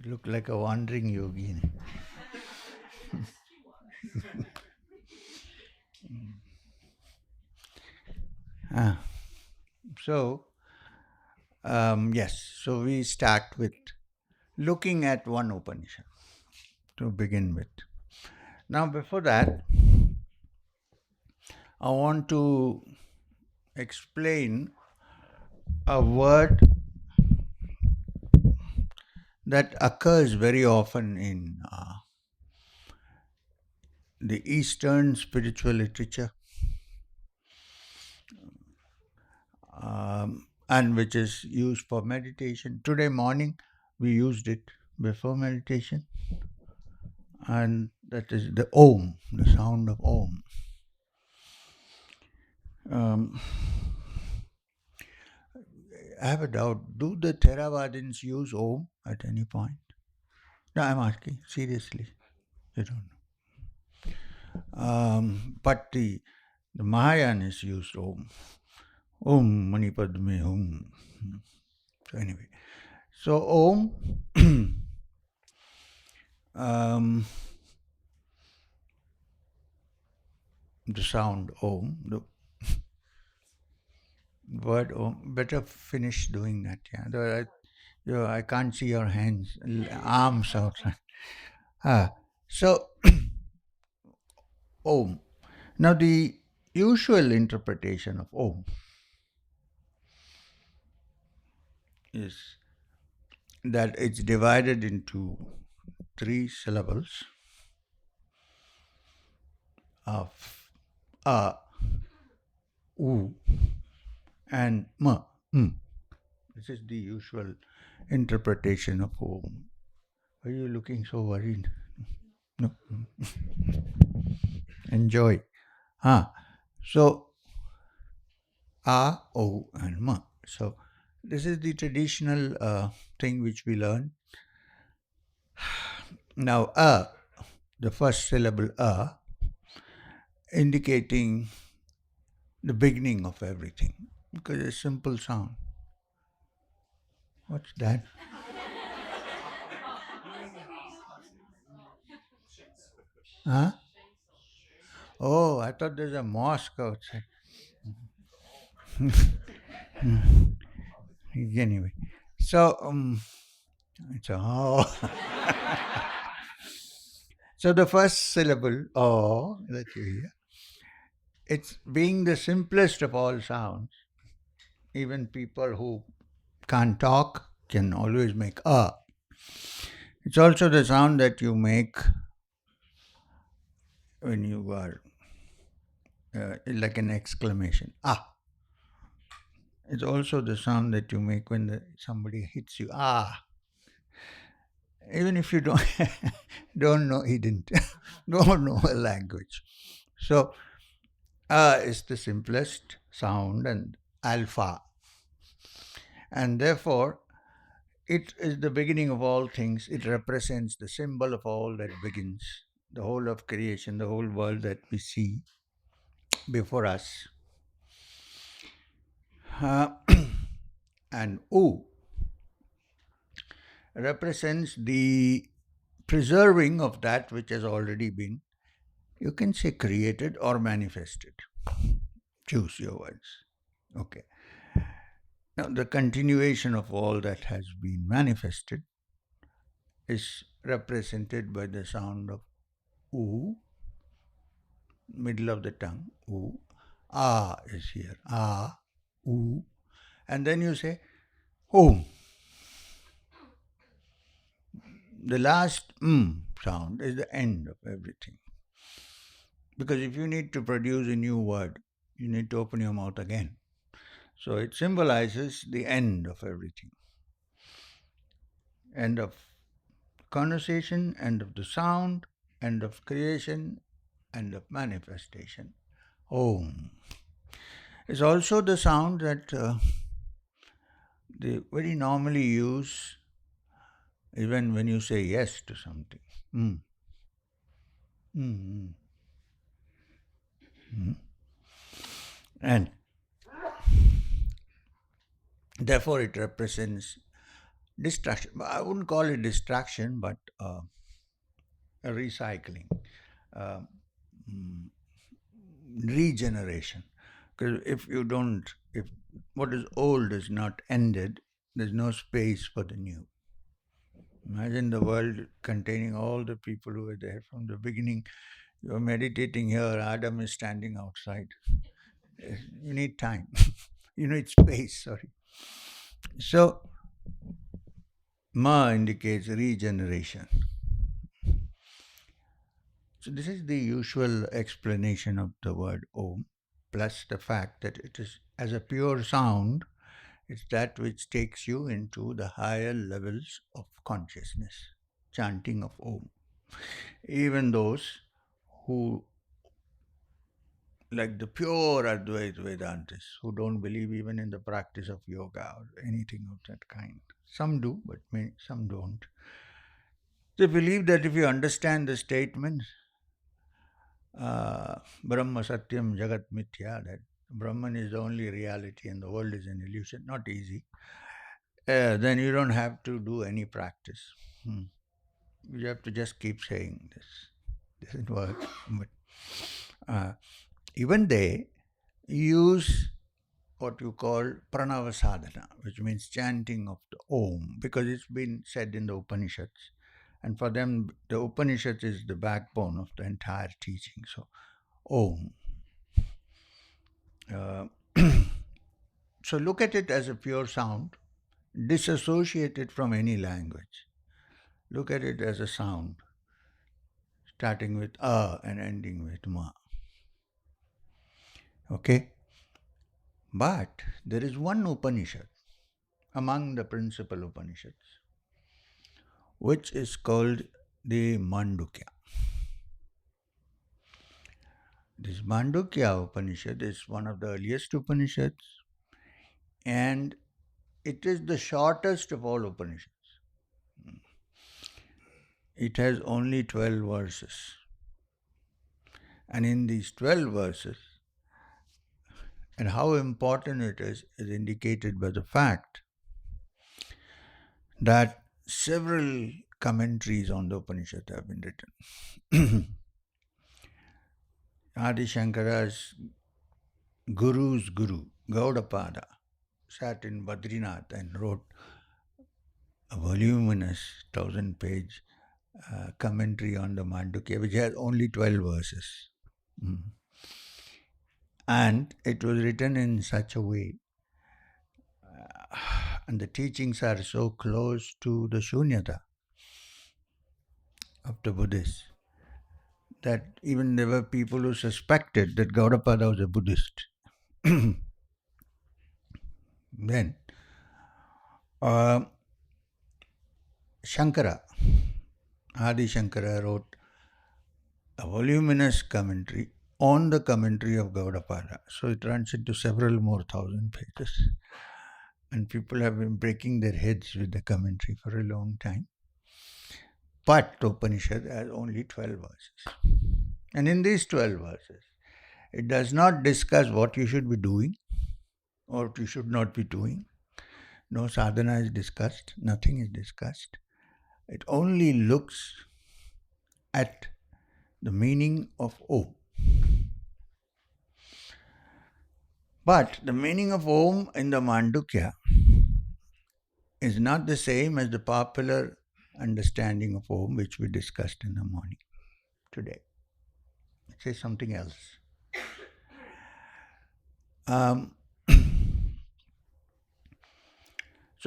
You look like a wandering yogi. Ah, so, yes, so we start with looking at one Upanishad to begin with. Now, before that, I want to explain a word that occurs very often in the Eastern spiritual literature, and which is used for meditation. Today morning, we used it before meditation, and that is the Om, the sound of Om. I have a doubt. Do the Theravadins use Om at any point? No, I'm asking seriously. You don't know. But the Mahayanas used Om. Om Mani Padme Om. So anyway, so Om, the sound Om, the word Om. Better finish doing that. Yeah, I can't see your hands, arms outside. So Om. Now the usual interpretation of Om is that it's divided into 3 syllables of A, U, and M. This is the usual interpretation of Om. Why are you looking so worried? No. Enjoy. So, A, O, and M. So, this is the traditional thing which we learn. Now, A, the first syllable A, indicating the beginning of everything, because it's a simple sound. What's that? Huh? Oh, I thought there's a mosque outside. Anyway, so it's a so the first syllable "oh" that you hear, it's being the simplest of all sounds. Even people who can't talk can always make "a." It's also the sound that you make when you are like an exclamation "ah." It's also the sound that you make when somebody hits you "ah." Even if you don't know, he didn't don't know a language. So is the simplest sound and alpha, and therefore it is the beginning of all things. It represents the symbol of all that begins, the whole of creation, the whole world that we see before us. And U represents the preserving of that which has already been, you can say, created or manifested. Choose your words. Okay. Now, the continuation of all that has been manifested is represented by the sound of U, middle of the tongue, U. Ah is here. Ah, U. And then you say Om. The last sound is the end of everything. Because if you need to produce a new word, you need to open your mouth again. So it symbolizes the end of everything. End of conversation, end of the sound, end of creation, end of manifestation. Om. It's also the sound that they very normally use even when you say yes to something. Mm. Mm. Mm. And therefore it represents Distraction. I wouldn't call it distraction, but a recycling, uh, mm, regeneration. Because if what is old is not ended, there's no space for the new. Imagine the world containing all the people who were there from the beginning. You're meditating here, Adam is standing outside. You need time. You need space, sorry. So, Ma indicates regeneration. So, this is the usual explanation of the word Om, plus the fact that it is, as a pure sound, it's that which takes you into the higher levels of consciousness. Chanting of Om. Even those who, like the pure Advaita Vedantists, who don't believe even in the practice of yoga or anything of that kind. Some do, but some don't. They believe that if you understand the statement, Brahma Satyam Jagat Mithya, that Brahman is the only reality and the world is an illusion, not easy, then you don't have to do any practice. You have to just keep saying this. Doesn't work. But even they use what you call pranava sadhana, which means chanting of the Om, because it's been said in the Upanishads. And for them, the Upanishads is the backbone of the entire teaching. So, Om. So look at it as a pure sound, disassociate it from any language. Look at it as a sound, starting with A and ending with Ma. Okay? But there is one Upanishad among the principal Upanishads, which is called the Mandukya. This Mandukya Upanishad is one of the earliest Upanishads, and it is the shortest of all Upanishads. It has only 12 verses. And in these 12 verses, and how important it is indicated by the fact that several commentaries on the Upanishad have been written. Adi Shankara's Guru's Guru, Gaudapada, sat in Badrinath and wrote a voluminous 1,000-page commentary on the Mandukya, which has only 12 verses. And it was written in such a way, and the teachings are so close to the Shunyata of the Buddhists, that even there were people who suspected that Gaudapada was a Buddhist. Then, Shankara, Adi Shankara wrote a voluminous commentary on the commentary of Gaudapada. So it runs into several more 1,000 pages. And people have been breaking their heads with the commentary for a long time. But the Upanishad has only 12 verses. And in these 12 verses, it does not discuss what you should be doing or what you should not be doing. No sadhana is discussed, nothing is discussed. It only looks at the meaning of Om. But the meaning of Om in the Mandukya is not the same as the popular understanding of Om, which we discussed in the morning today. It says something else. So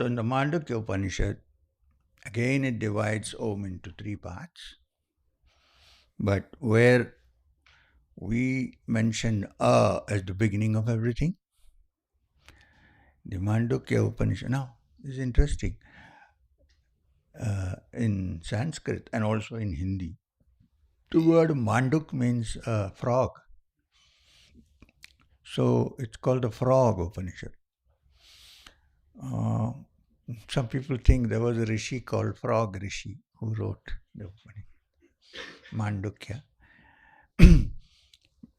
in the Mandukya Upanishad, again it divides Om into 3 parts. But where we mention A as the beginning of everything, the Mandukya Upanishad. Now, this is interesting. In Sanskrit and also in Hindi, the word Manduk means frog. So it's called the Frog Upanishad. Some people think there was a rishi called Frog Rishi who wrote the Upanishad, Mandukya.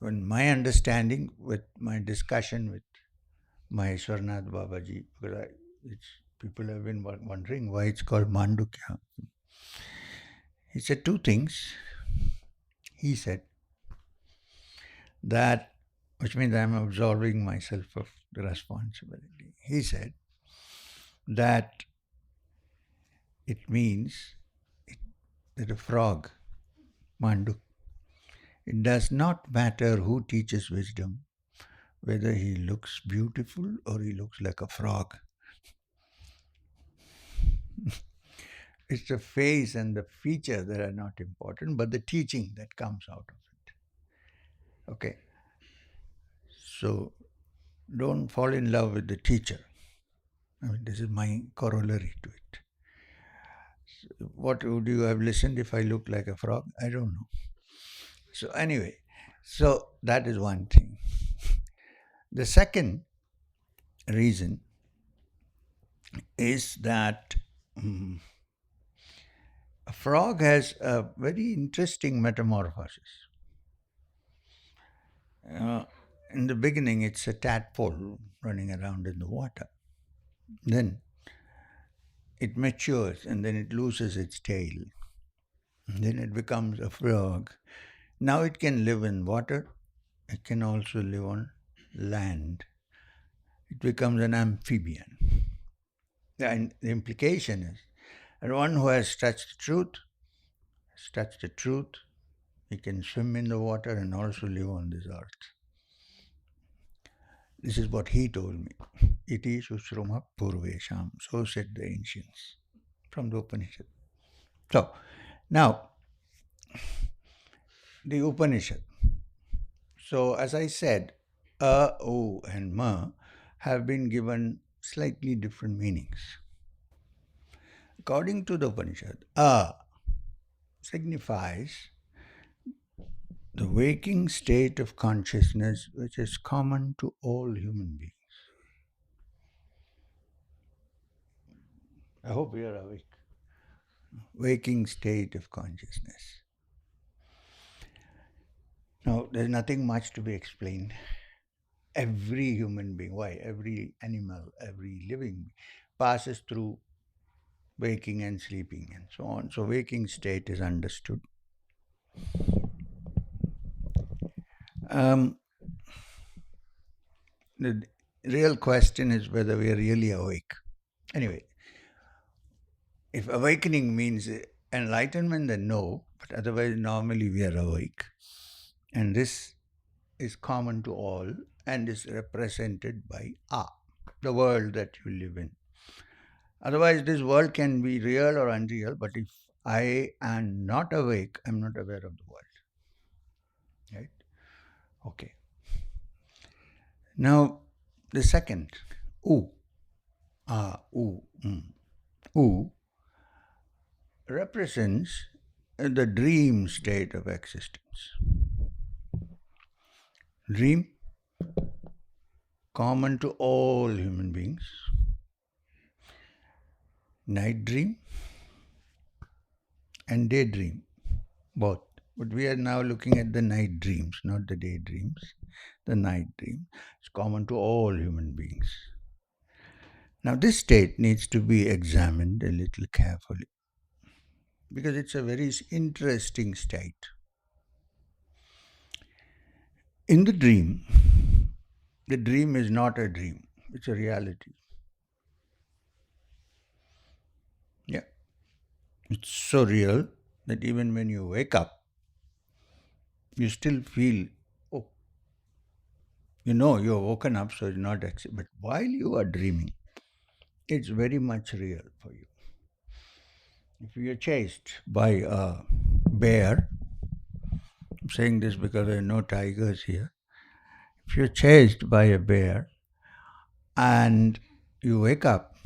In my understanding, with my discussion with Maheswarnath Babaji, because it's People have been wondering why it's called Mandukya. He said two things. He said that, which means I'm absolving myself of the responsibility. He said that it means that a frog, Manduk, it does not matter who teaches wisdom, whether he looks beautiful or he looks like a frog. It's the face and the feature that are not important, but the teaching that comes out of it. Okay. So don't fall in love with the teacher. I mean, this is my corollary to it. What would you have listened if I looked like a frog? I don't know. So, anyway, so that is one thing. The second reason is that a frog has a very interesting metamorphosis. In the beginning, it's a tadpole running around in the water. Then it matures and then it loses its tail. And then it becomes a frog. Now it can live in water. It can also live on land. It becomes an amphibian. And the implication is that one who has touched the truth, he can swim in the water and also live on this earth. This is what he told me. Iti Sushruma Purvesham. So said the ancients from the Upanishad. So, now, the Upanishad. So, as I said, A, O, and Ma have been given slightly different meanings. According to the Upanishad, A signifies the waking state of consciousness which is common to all human beings. I hope you are awake. Waking state of consciousness. Now, there's nothing much to be explained. Every human being, why? Every animal, every living passes through waking and sleeping and so on. So, waking state is understood. The real question is whether we are really awake. Anyway, if awakening means enlightenment, then no, but otherwise, normally we are awake. And this is common to all and is represented by A, the world that you live in. Otherwise, this world can be real or unreal, but if I am not awake, I'm not aware of the world. Right? Okay. Now, the second, U, U, represents the dream state of existence. Dream, common to all human beings. Night dream and daydream, both. But we are now looking at the night dreams, not the daydreams. The night dream is common to all human beings. Now, this state needs to be examined a little carefully because it's a very interesting state. In the dream is not a dream, it's a reality. Yeah. It's so real that even when you wake up, you still feel, oh, you know you're woken up, so it's not, but while you are dreaming, it's very much real for you. If you're chased by a bear, I'm saying this because there are no tigers here. If you're chased by a bear and you wake up,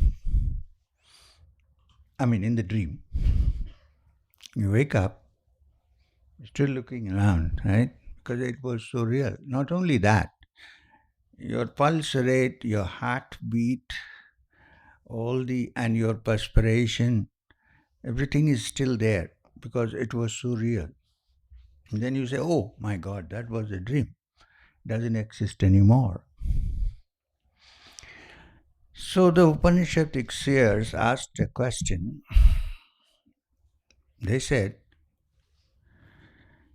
in the dream, you wake up, you're still looking around, right? Because it was so real. Not only that, your pulse rate, your heartbeat, and your perspiration, everything is still there because it was so real. And then you say, oh my God, that was a dream. It doesn't exist anymore. So the Upanishadic seers asked a question. They said,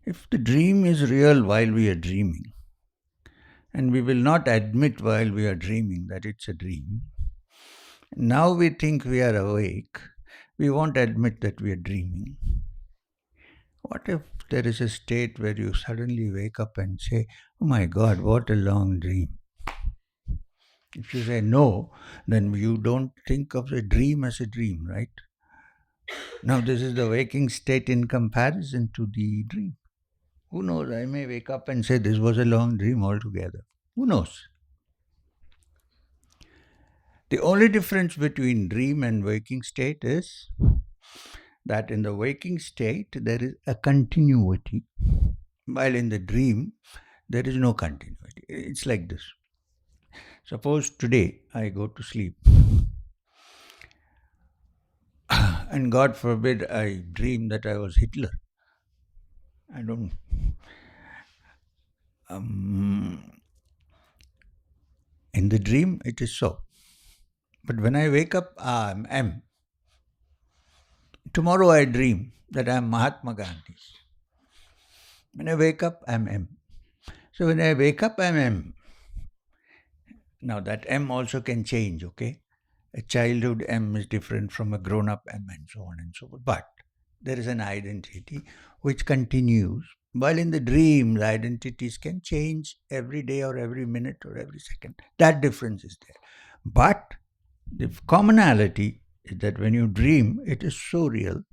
if the dream is real while we are dreaming, and we will not admit while we are dreaming that it's a dream, now we think we are awake, we won't admit that we are dreaming. What if there is a state where you suddenly wake up and say, oh my God, what a long dream? If you say no, then you don't think of a dream as a dream, right? Now, this is the waking state in comparison to the dream. Who knows? I may wake up and say this was a long dream altogether. Who knows? The only difference between dream and waking state is that in the waking state there is a continuity, while in the dream there is no continuity. It's like this. Suppose today I go to sleep and God forbid I dream that I was Hitler. I don't. In the dream it is so. But when I wake up, I'm M. Tomorrow I dream that I'm Mahatma Gandhi. When I wake up, I'm M. So when I wake up, I'm M. Now that M also can change, okay? A childhood M is different from a grown-up M and so on and so forth. But there is an identity which continues. While in the dream, the identities can change every day or every minute or every second. That difference is there. But the commonality is that when you dream, it is so real.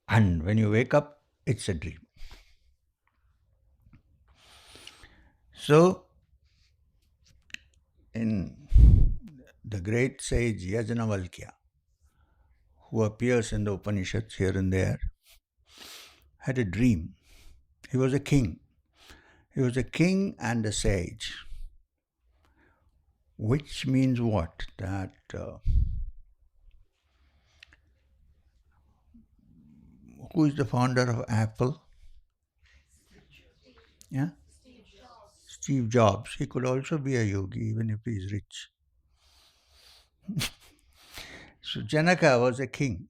And when you wake up, it's a dream. So, in the great sage Yajnavalkya, who appears in the Upanishads here and there, had a dream. He was a king. He was a king and a sage. Which means what? That who is the founder of Apple? Yeah? Steve Jobs. He could also be a yogi even if he is rich. So Janaka was a king.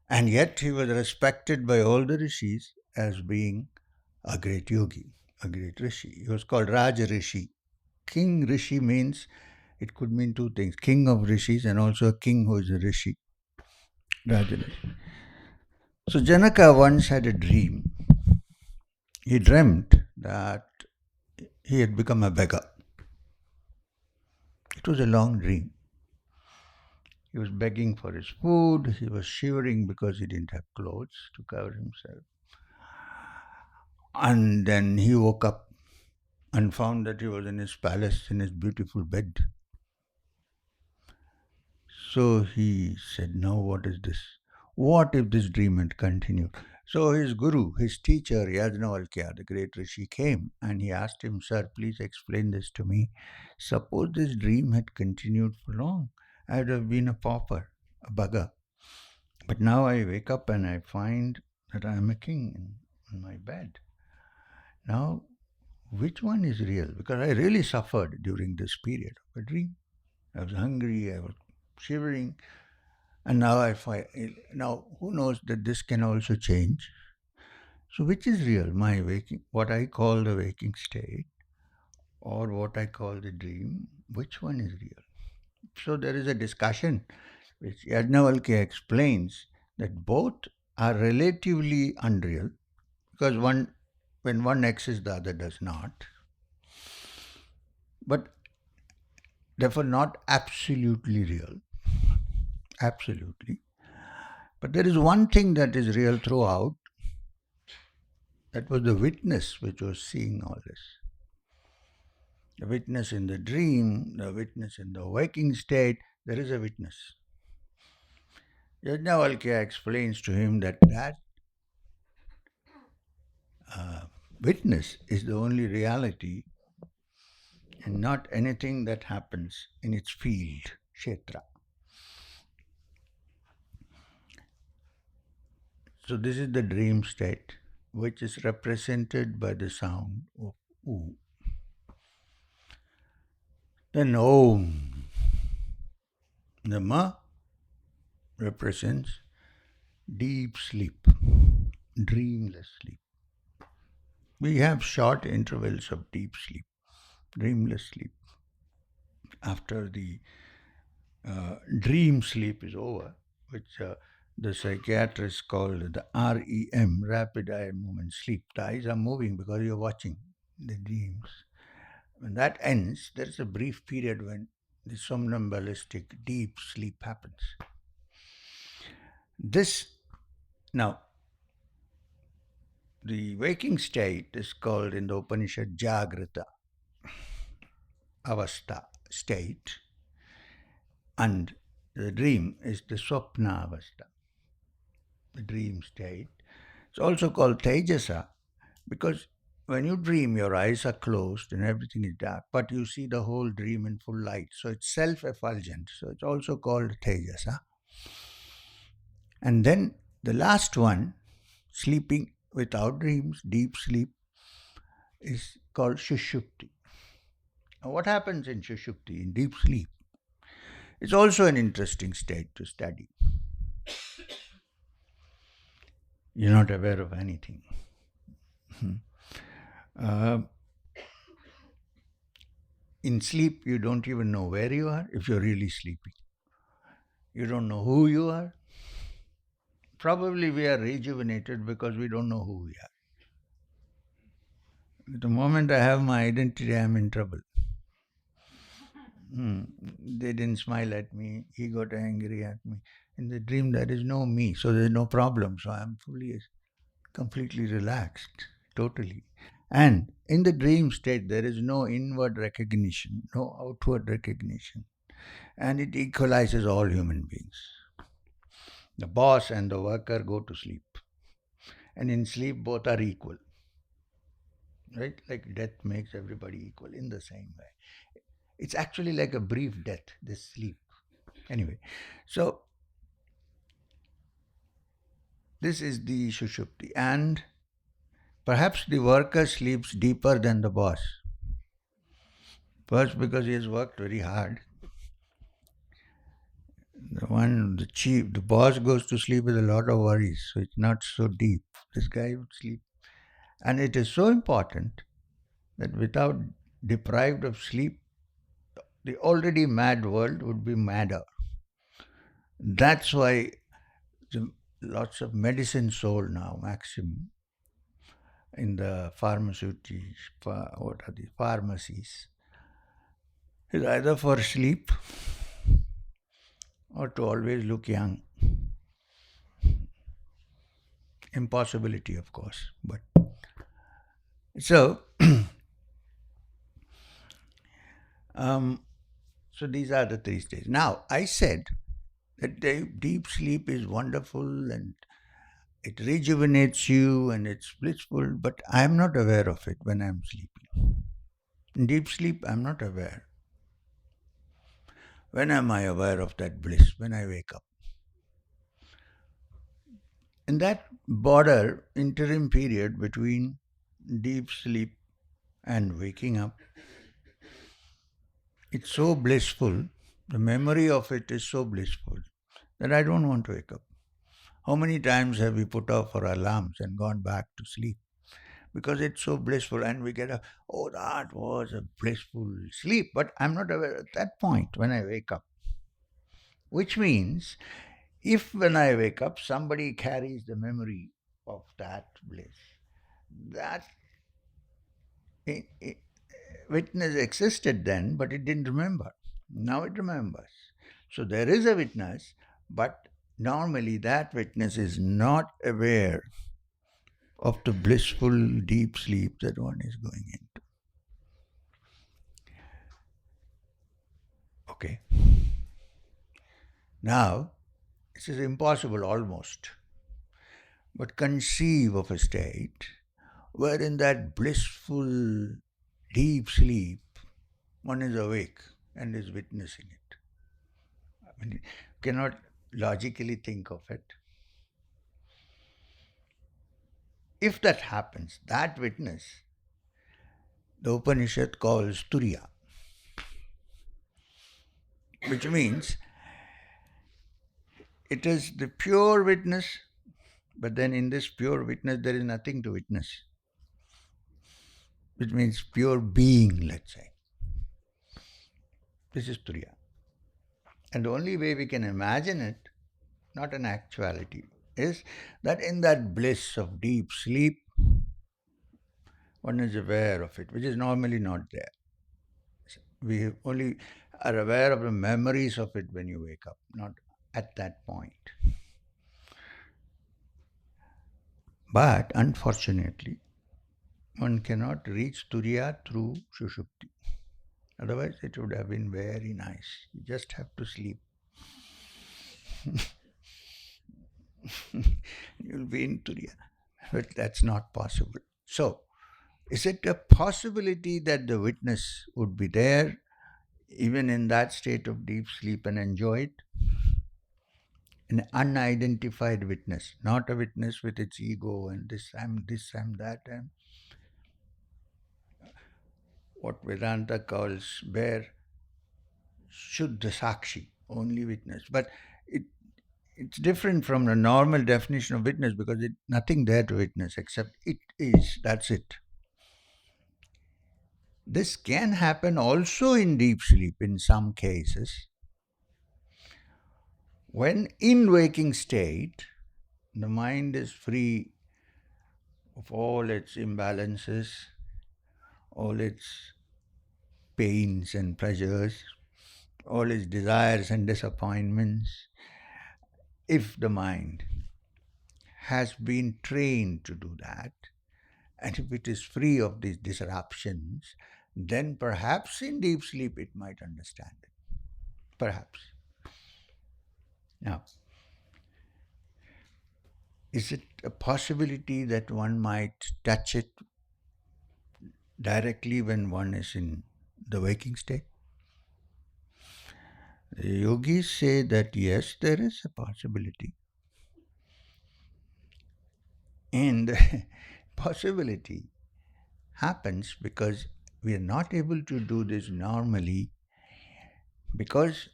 And yet he was respected by all the rishis as being a great yogi, a great rishi. He was called Raja Rishi. King Rishi means, it could mean two things, king of rishis and also a king who is a rishi. Raja Rishi. So Janaka once had a dream. He dreamt that he had become a beggar. It was a long dream. He was begging for his food. He was shivering because he didn't have clothes to cover himself. And then he woke up and found that he was in his palace in his beautiful bed. So he said, now what is this? What if this dream had continued? So his guru, his teacher, Yajnavalkya, the great rishi, came and he asked him, sir, please explain this to me. Suppose this dream had continued for long. I would have been a pauper, a beggar. But now I wake up and I find that I am a king in my bed. Now, which one is real? Because I really suffered during this period of a dream. I was hungry, I was shivering, and now I find, now who knows that this can also change. So which is real? My waking, what I call the waking state, or what I call the dream, which one is real? So there is a discussion which Yajnavalkya explains that both are relatively unreal because when one exists, the other does not, but therefore not absolutely real. Absolutely. But there is one thing that is real throughout. That was the witness which was seeing all this. The witness in the dream, the witness in the waking state, there is a witness. Yajnavalkya explains to him that witness is the only reality and not anything that happens in its field, kshetra. So this is the dream state, which is represented by the sound of oo. Then Om. The Ma represents deep sleep, dreamless sleep. We have short intervals of deep sleep, dreamless sleep. After the dream sleep is over, which the psychiatrists call the REM, rapid eye movement sleep. The eyes are moving because you're watching the dreams. When that ends, there is a brief period when the somnambulistic deep sleep happens. This, now, the waking state is called in the Upanishad Jagrata Avastha state, and the dream is the Swapna Avastha, the dream state. It's also called Tejasa because when you dream, your eyes are closed and everything is dark, but you see the whole dream in full light. So it's self effulgent. So it's also called Tejasa. And then the last one, sleeping without dreams, deep sleep, is called Shushupti. Now, what happens in Shushupti, in deep sleep? It's also an interesting state to study. You're not aware of anything. uh, in sleep, you don't even know where you are if you're really sleeping. You don't know who you are. Probably we are rejuvenated because we don't know who we are. The moment I have my identity, I'm in trouble. They didn't smile at me. He got angry at me. In the dream, there is no me, so there's no problem. So I'm completely relaxed, totally. And in the dream state, there is no inward recognition, no outward recognition. And it equalizes all human beings. The boss and the worker go to sleep. And in sleep, both are equal. Right? Like death makes everybody equal in the same way. It's actually like a brief death, this sleep. Anyway, so this is the Shushupti. And perhaps the worker sleeps deeper than the boss. First, because he has worked very hard. The chief, the boss goes to sleep with a lot of worries, so it's not so deep. This guy would sleep. And it is so important that without deprived of sleep, the already mad world would be madder. That's why lots of medicine sold now, maximum, in the pharmaceutical, what are the pharmacies, is either for sleep or to always look young. Impossibility, of course, but so so these are the three stages. Now, I said that deep sleep is wonderful and it rejuvenates you and it's blissful, but I'm not aware of it when I'm sleeping. In deep sleep, I'm not aware. When am I aware of that bliss? When I wake up. In that border interim period between deep sleep and waking up, it's so blissful, the memory of it is so blissful that I don't want to wake up. How many times have we put off our alarms and gone back to sleep? Because it's so blissful and we get that was a blissful sleep. But I'm not aware at that point when I wake up. Which means, if when I wake up, somebody carries the memory of that bliss, that witness existed then, but it didn't remember. Now it remembers. So there is a witness, but normally that witness is not aware of the blissful deep sleep that one is going into. Okay. Now, this is impossible almost, but conceive of a state where in that blissful deep sleep one is awake and is witnessing it. I mean, you cannot logically think of it. If that happens, that witness, the Upanishad calls Turiya. which means it is the pure witness, but then in this pure witness there is nothing to witness, which means pure being, let's say. This is Turiya. And the only way we can imagine it, not an actuality, is that in that bliss of deep sleep, one is aware of it, which is normally not there. We only are aware of the memories of it when you wake up, not at that point. But unfortunately, one cannot reach Turiya through Sushupti. Otherwise, it would have been very nice. You just have to sleep. You'll be in Turiya. But that's not possible. So, is it a possibility that the witness would be there even in that state of deep sleep and enjoy it? An unidentified witness, not a witness with its ego and this, I'm that, I'm. What Vedanta calls bare Shuddha Sakshi, only witness. But it's different from the normal definition of witness because it's nothing there to witness except it is, that's it. This can happen also in deep sleep in some cases. When in waking state, the mind is free of all its imbalances, all its pains and pleasures, all its desires and disappointments. If the mind has been trained to do that, and if it is free of these disruptions, then perhaps in deep sleep it might understand it. Perhaps. Now, is it a possibility that one might touch it directly when one is in the waking state? The yogis say that yes, there is a possibility. And the possibility happens because we are not able to do this normally because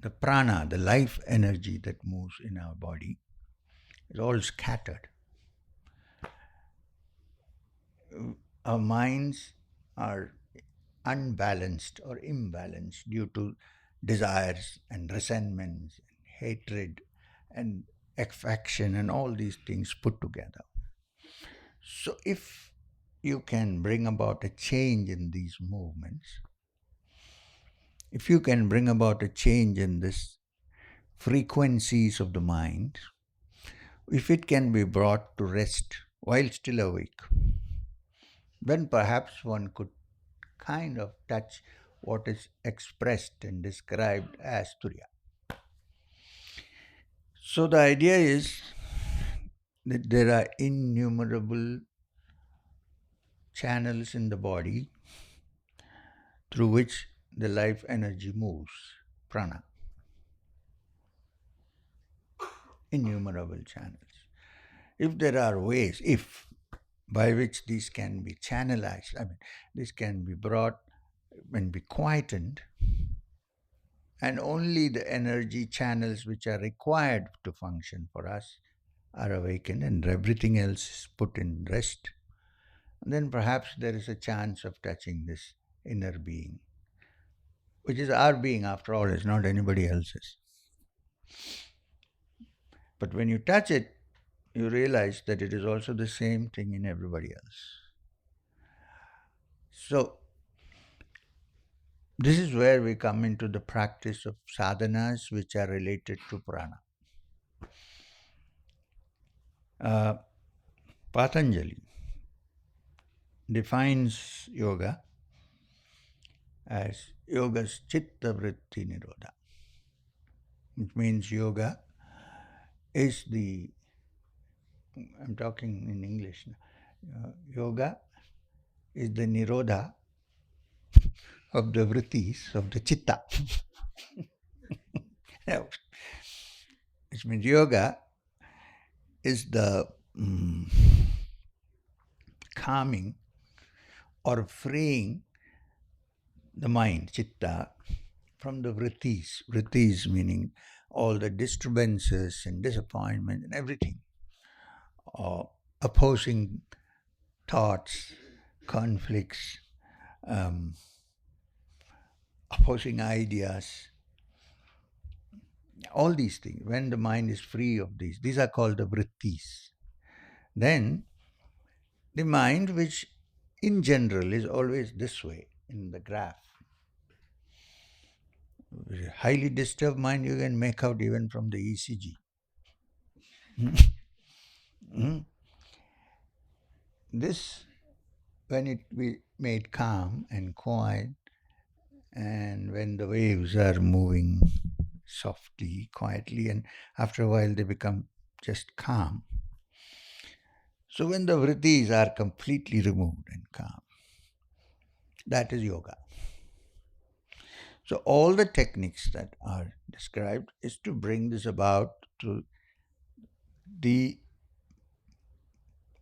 the prana, the life energy that moves in our body, is all scattered. Our minds are unbalanced or imbalanced due to desires and resentments, and hatred and affection and all these things put together. So if you can bring about a change in these movements, if you can bring about a change in this frequencies of the mind, if it can be brought to rest while still awake, then perhaps one could kind of touch what is expressed and described as Turiya. So the idea is that there are innumerable channels in the body through which the life energy moves, prana. Innumerable channels. If there are ways, by which these can be channelized, this can be brought and be quietened, and only the energy channels which are required to function for us are awakened and everything else is put in rest, then perhaps there is a chance of touching this inner being, which is our being after all, it's not anybody else's. But when you touch it, you realize that it is also the same thing in everybody else. So, this is where we come into the practice of sadhanas which are related to prana. Patanjali defines yoga as yoga's chitta vritti nirodha, which means yoga is I'm talking in English now, yoga is the nirodha of the vrittis, of the chitta. Which means yoga is the calming or freeing the mind, chitta, from the vrittis. Vrittis meaning all the disturbances and disappointment and everything, or opposing thoughts, conflicts, um, opposing ideas, all these things. When the mind is free of these are called the vrittis. Then the mind, which in general is always this way in the graph, highly disturbed mind you can make out even from the ECG. Mm. This, when it be made calm and quiet, and when the waves are moving softly, quietly, and after a while they become just calm. So when the vrittis are completely removed and calm, that is yoga. So all the techniques that are described is to bring this about to the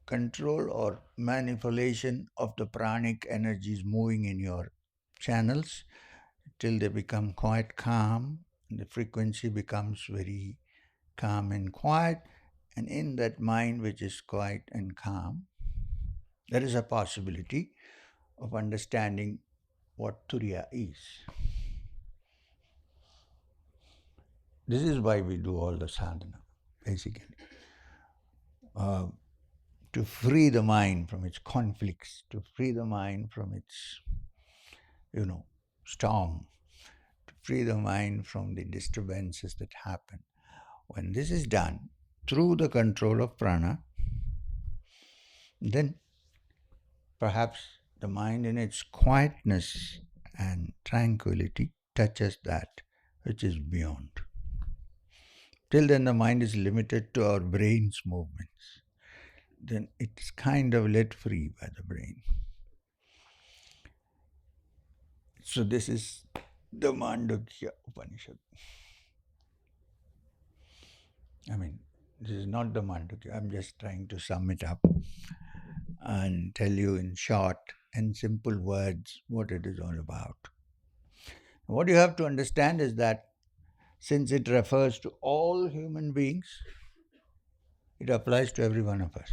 control or manipulation of the pranic energies moving in your channels till they become quite calm. The frequency becomes very calm and quiet, and in that mind which is quiet and calm, there is a possibility of understanding what Turiya is. This is why we do all the sadhana, basically. To free the mind from its conflicts, to free the mind from its, storm, to free the mind from the disturbances that happen. When this is done through the control of prana, then perhaps the mind in its quietness and tranquility touches that which is beyond. Till then the mind is limited to our brain's movements. Then it's kind of let free by the brain. So this is the Mandukya Upanishad. This is not the Mandukya. I'm just trying to sum it up and tell you in short and simple words what it is all about. What you have to understand is that since it refers to all human beings, it applies to every one of us.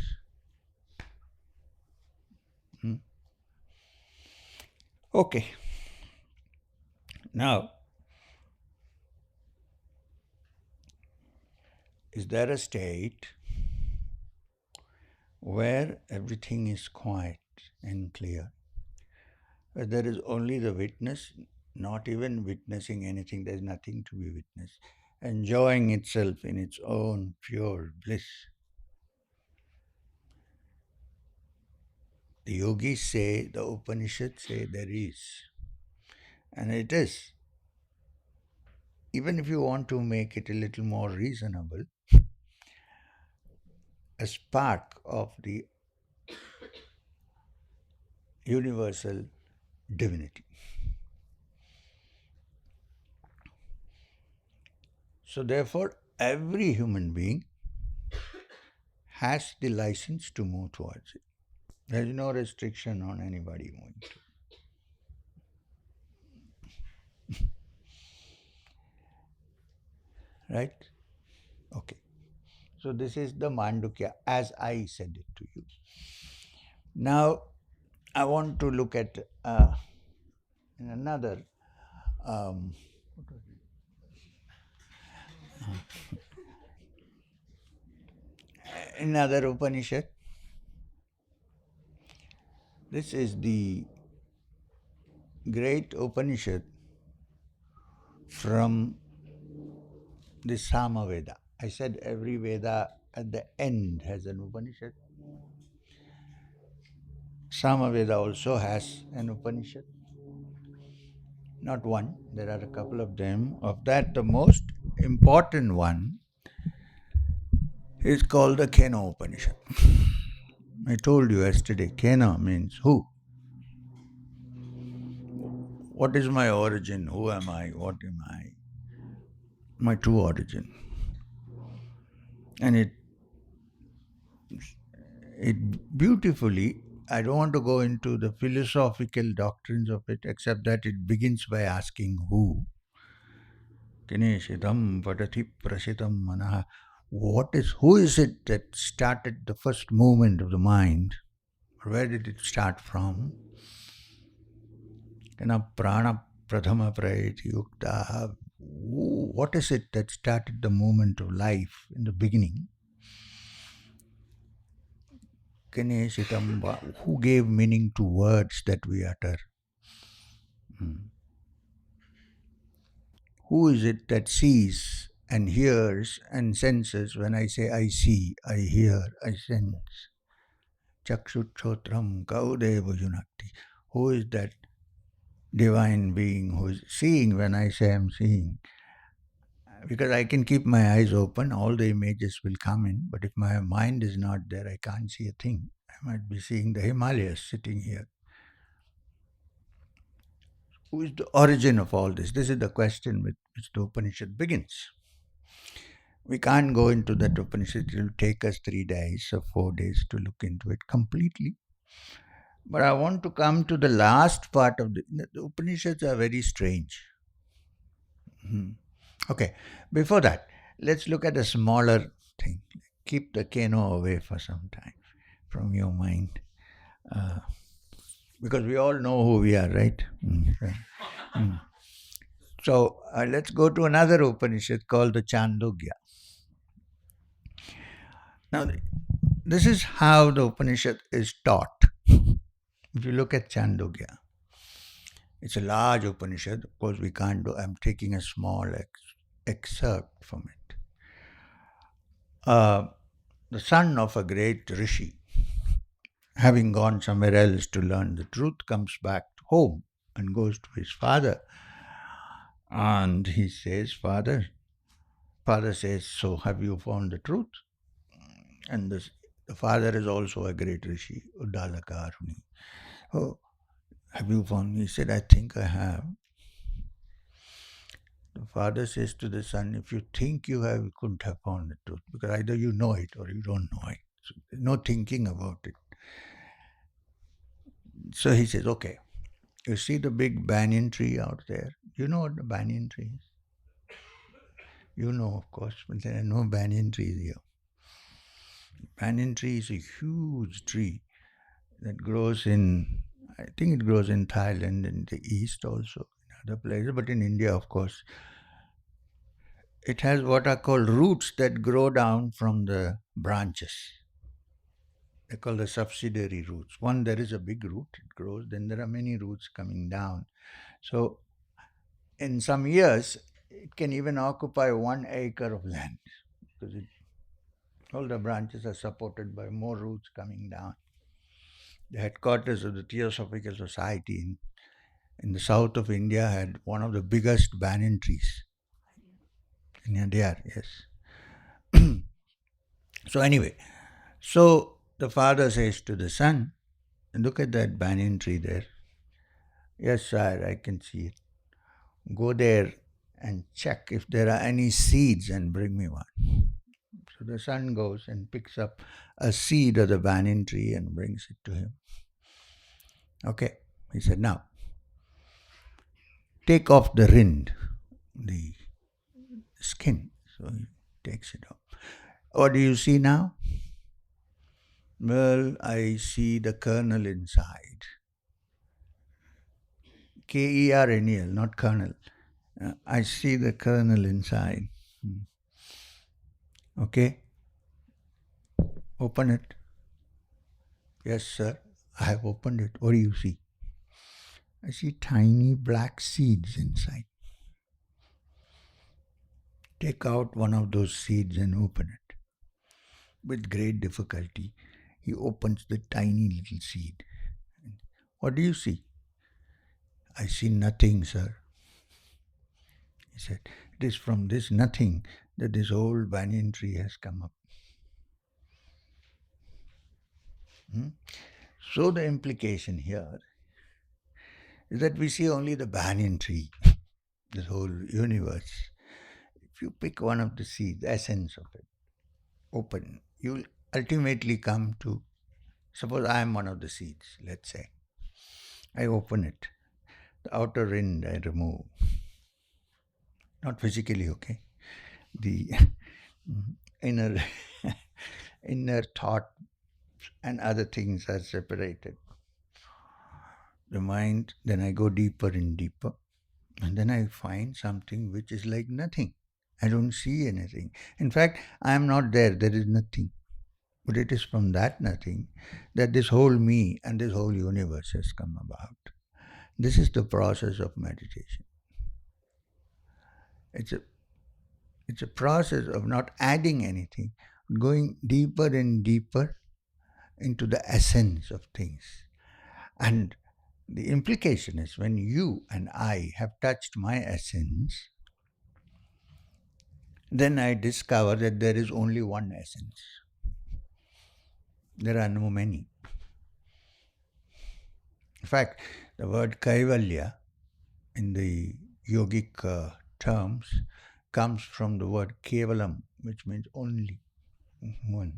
Okay. Now, is there a state where everything is quiet and clear, where there is only the witness, not even witnessing anything, there is nothing to be witnessed, enjoying itself in its own pure bliss? The yogis say, the Upanishads say there is. And it is. Even if you want to make it a little more reasonable, a spark of the universal divinity. So therefore, every human being has the license to move towards it. There is no restriction on anybody moving to it. Right? Okay. So this is the Mandukya as I said it to you. Now, I want to look at in another another Upanishad. This is the great Upanishad from the Samaveda. I said every Veda at the end has an Upanishad. Samaveda also has an Upanishad. Not one, there are a couple of them. Of that, the most important one is called the Kena Upanishad. I told you yesterday, Kena means who. What is my origin? Who am I? What am I? My true origin. And it beautifully I don't want to go into the philosophical doctrines of it, except that it begins by asking who. Kineshitam vadati prasitam manaha. Who is it that started the first movement of the mind? Where did it start from? Kena prana prathama prayati yukta. What is it that started the movement of life in the beginning? Kineshitam, who gave meaning to words that we utter? Who is it that sees and hears and senses? When I say I see, I hear, I sense. Chakshutchotram kaudeva yunakti. Who is that divine being who is seeing when I say I'm seeing? Because I can keep my eyes open, all the images will come in, but if my mind is not there, I can't see a thing. I might be seeing the Himalayas sitting here. Who is the origin of all this? This is the question with which the Upanishad begins. We can't go into that Upanishad. It will take us 3 days or 4 days to look into it completely. But I want to come to the last part of the Upanishads are very strange. Okay, before that, let's look at a smaller thing. Keep the Keno away for some time from your mind. Because we all know who we are, right? So let's go to another Upanishad called the Chandogya. Now, this is how the Upanishad is taught. If you look at Chandogya, it's a large Upanishad. Of course, we can't do. I'm taking a small excerpt from it. The son of a great rishi, having gone somewhere else to learn the truth, comes back home and goes to his father. And he says, Father says, so have you found the truth? And the father is also a great rishi, Uddalaka Aruni. Oh, have you found? He said, I think I have. The father says to the son, if you think you have, you couldn't have found the truth, because either you know it or you don't know it. So there's no thinking about it. So he says, okay, you see the big banyan tree out there? You know what the banyan tree is? You know, of course, but there are no banyan trees here. Banyan tree is a huge tree that grows I think it grows in Thailand and the east also, in other places, but in India, of course. It has what are called roots that grow down from the branches. They're called the subsidiary roots. One, there is a big root, it grows, then there are many roots coming down. So in some years, it can even occupy 1 acre of land because all the branches are supported by more roots coming down. The headquarters of the Theosophical Society in the south of India had one of the biggest banyan trees. In India, yes. So anyway, so the father says to the son, look at that banyan tree there. Yes, sir, I can see it. Go there and check if there are any seeds and bring me one. So the son goes and picks up a seed of the banyan tree and brings it to him. Okay, he said, now, take off the rind, the skin. So he takes it off. What do you see now? Well, I see the kernel inside. Kernel, not kernel. I see the kernel inside. Okay? Open it. Yes, sir. I have opened it. What do you see? I see tiny black seeds inside. Take out one of those seeds and open it. With great difficulty, he opens the tiny little seed. What do you see? I see nothing, sir. He said, it is from this nothing that this old banyan tree has come up. So the implication here is that we see only the banyan tree, this whole universe. If you pick one of the seeds, the essence of it, open, you will ultimately come to Suppose I am one of the seeds, let's say. I open it. The outer rind I remove. Not physically, okay? The inner inner thought and other things are separated. The mind, then I go deeper and deeper. And then I find something which is like nothing. I don't see anything. In fact, I am not there. There is nothing. But it is from that nothing that this whole me and this whole universe has come about. This is the process of meditation. It's a it's a process of not adding anything, going deeper and deeper into the essence of things. And the implication is when you and I have touched my essence, then I discover that there is only one essence. There are no many. In fact, the word kaivalya in the yogic terms comes from the word kevalam, which means only one.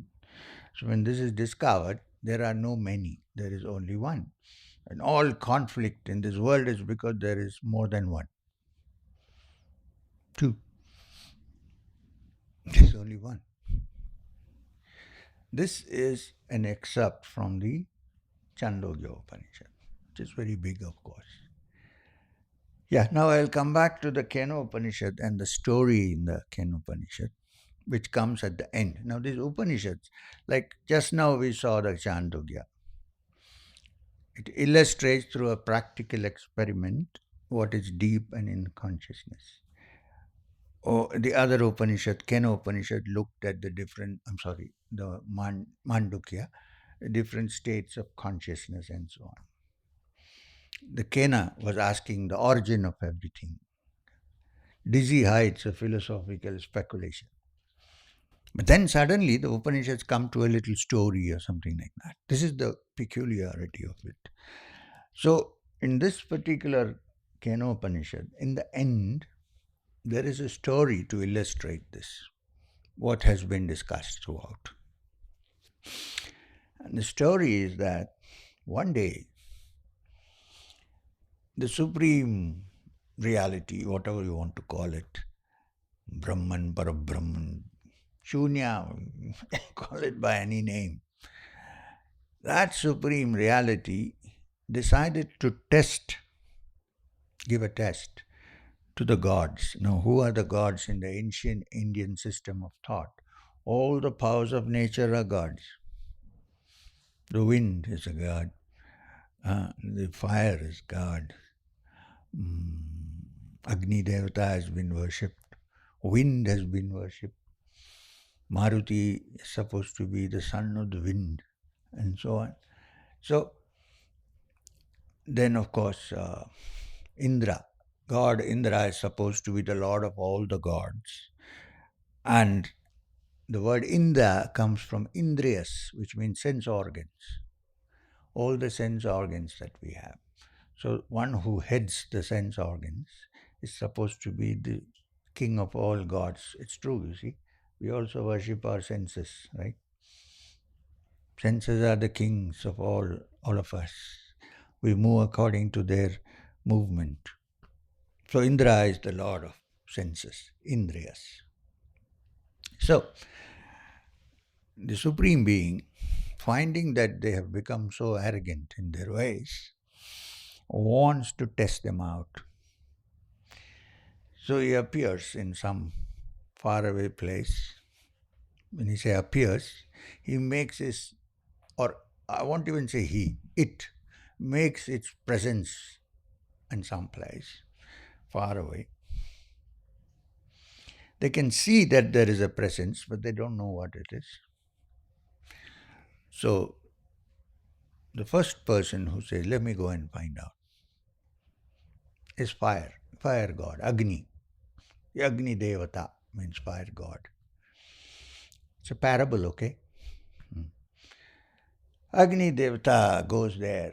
So when this is discovered, there are no many, there is only one. And all conflict in this world is because there is more than one. Two. There is only one. This is an excerpt from the Mandukya Upanishad, which is very big, of course. Yeah, now I'll come back to the Kena Upanishad and the story in the Kena Upanishad, which comes at the end. Now, these Upanishads, like just now we saw the Chandogya, it illustrates through a practical experiment what is deep and in consciousness. Or the other Upanishad, Kena Upanishad, looked at the Mandukya, different states of consciousness and so on. The Kena was asking the origin of everything. Dizzy heights of philosophical speculation. But then suddenly the Upanishads come to a little story or something like that. This is the peculiarity of it. So, in this particular Kena Upanishad, in the end, there is a story to illustrate this, what has been discussed throughout. And the story is that one day, the supreme reality, whatever you want to call it, Brahman, Parabrahman, Shunya, call it by any name, that supreme reality decided to give a test to the gods. Now, who are the gods in the ancient Indian system of thought? All the powers of nature are gods. The wind is a god. The fire is God. Agni Devata has been worshipped. Wind has been worshipped. Maruti is supposed to be the son of the wind, and so on. So, then of course, Indra, God Indra is supposed to be the lord of all the gods. And the word Indra comes from Indriyas, which means sense organs. All the sense organs that we have. So one who heads the sense organs is supposed to be the king of all gods. It's true, you see. We also worship our senses, right? Senses are the kings of all of us. We move according to their movement. So Indra is the lord of senses, Indriyas. So the Supreme Being, finding that they have become so arrogant in their ways, wants to test them out. So he appears in some faraway place. When he say appears, he makes his, or I won't even say he, it makes its presence in some place far away. They can see that there is a presence, but they don't know what it is. So the first person who says, let me go and find out, is fire god, Agni. Agni Devata means fire god. It's a parable, okay? Agni Devata goes there.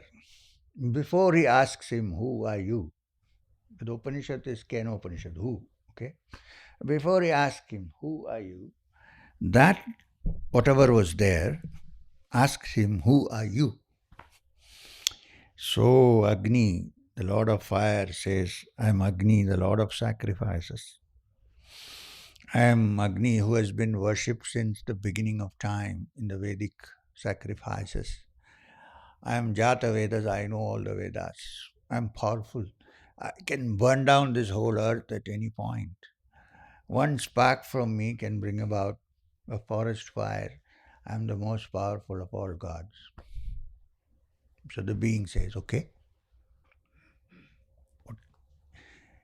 Before he asks him, who are you? The Upanishad is Kena Upanishad, who, okay? Before he asks him, who are you? That, whatever was there, asks him, "Who are you?" So Agni, the Lord of Fire, says, "I am Agni, the Lord of Sacrifices. I am Agni who has been worshipped since the beginning of time in the Vedic sacrifices. I am Jata Vedas, I know all the Vedas. I am powerful. I can burn down this whole earth at any point. One spark from me can bring about a forest fire. I am the most powerful of all gods." So the being says, "Okay."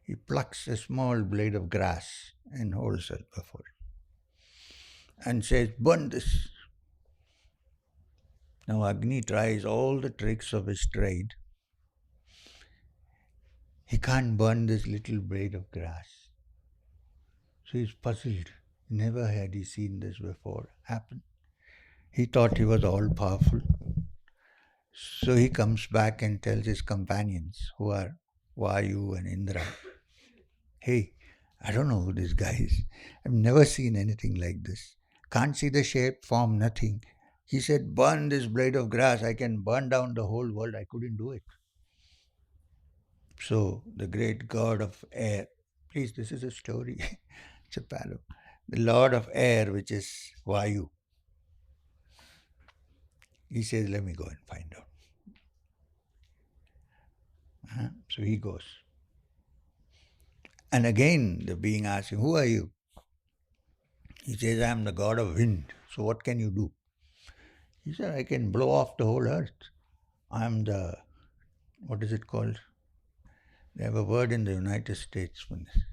He plucks a small blade of grass and holds it before it and says, "Burn this." Now Agni tries all the tricks of his trade. He can't burn this little blade of grass. So he's puzzled. Never had he seen this before happen. He thought he was all powerful. So he comes back and tells his companions, who are Vayu and Indra, "Hey, I don't know who this guy is. I've never seen anything like this. Can't see the shape, form, nothing. He said, 'Burn this blade of grass.' I can burn down the whole world. I couldn't do it." So the great god of air, please, this is a story. It's a parable. The lord of air, which is Vayu, he says, "Let me go and find out." So he goes. And again the being asks him, "Who are you?" He says, "I am the god of wind." "So what can you do?" He said, "I can blow off the whole earth. I am the, what is it called? They have a word in the United States for this.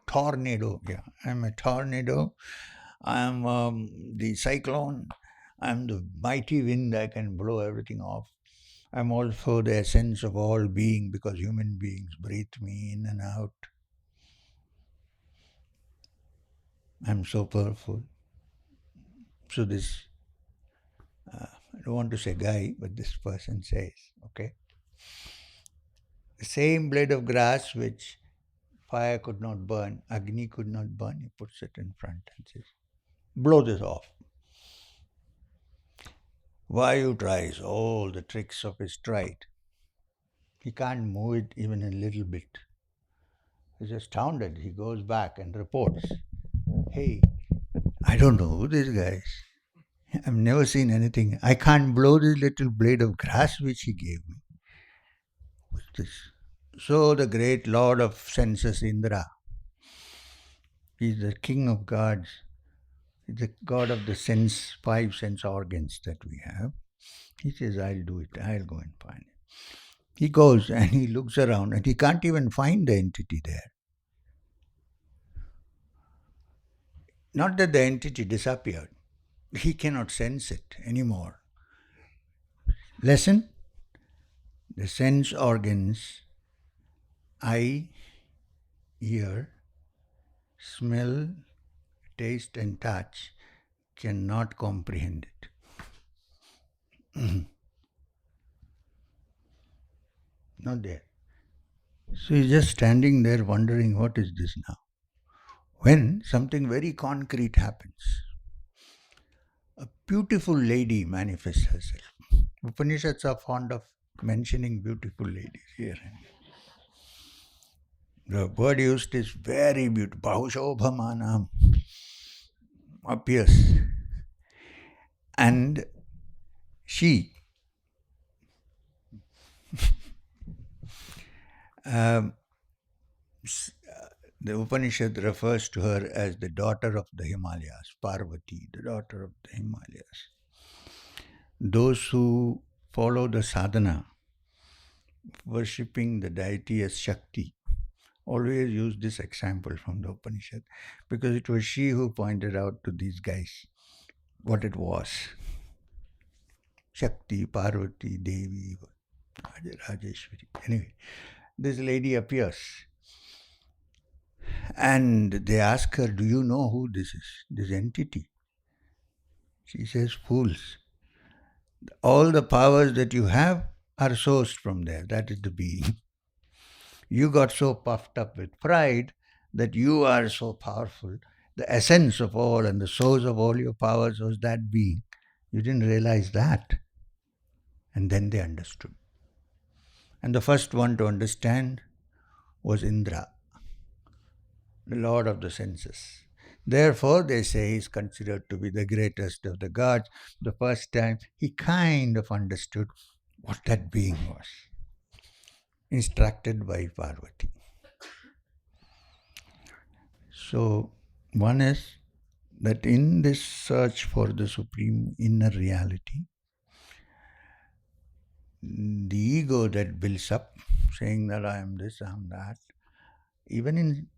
Tornado. Yeah, I'm a tornado. I'm the cyclone. I'm the mighty wind. I can blow everything off. I'm also the essence of all being because human beings breathe me in and out. I'm so powerful." So this, I don't want to say guy, but this person says, okay, the same blade of grass which fire could not burn, Agni could not burn, he puts it in front and says, "Blow this off." Vayu tries all the tricks of his trade. He can't move it even a little bit. He's astounded. He goes back and reports, "Hey, I don't know who this guy is. I've never seen anything. I can't blow this little blade of grass which he gave me. What's this?" So the great lord of senses, Indra, he's the king of gods. He's the god of the sense, 5 sense organs that we have. He says, "I'll do it. I'll go and find it." He goes and he looks around and he can't even find the entity there. Not that the entity disappeared. He cannot sense it anymore. Lesson? The sense organs, eye, ear, smell, taste and touch cannot comprehend it. Not there. So he's just standing there wondering, what is this now? When something very concrete happens. A beautiful lady manifests herself. Upanishads are fond of mentioning beautiful ladies here. The word used is very beautiful. Bahushobhamanam appears. And she, the Upanishad refers to her as the daughter of the Himalayas, Parvati, the daughter of the Himalayas. Those who follow the sadhana, worshipping the deity as Shakti, always use this example from the Upanishad because it was she who pointed out to these guys what it was. Shakti, Parvati, Devi, Rajeshwari. Anyway, this lady appears and they ask her, "Do you know who this is, this entity?" She says, "Fools. All the powers that you have are sourced from there. That is the being. You got so puffed up with pride that you are so powerful. The essence of all and the source of all your powers was that being. You didn't realize that. And then they understood. And the first one to understand was Indra, the lord of the senses. Therefore, they say he's considered to be the greatest of the gods. The first time he kind of understood what that being was, instructed by Parvati. So, one is that in this search for the supreme inner reality, the ego that builds up, saying that I am this, I am that, even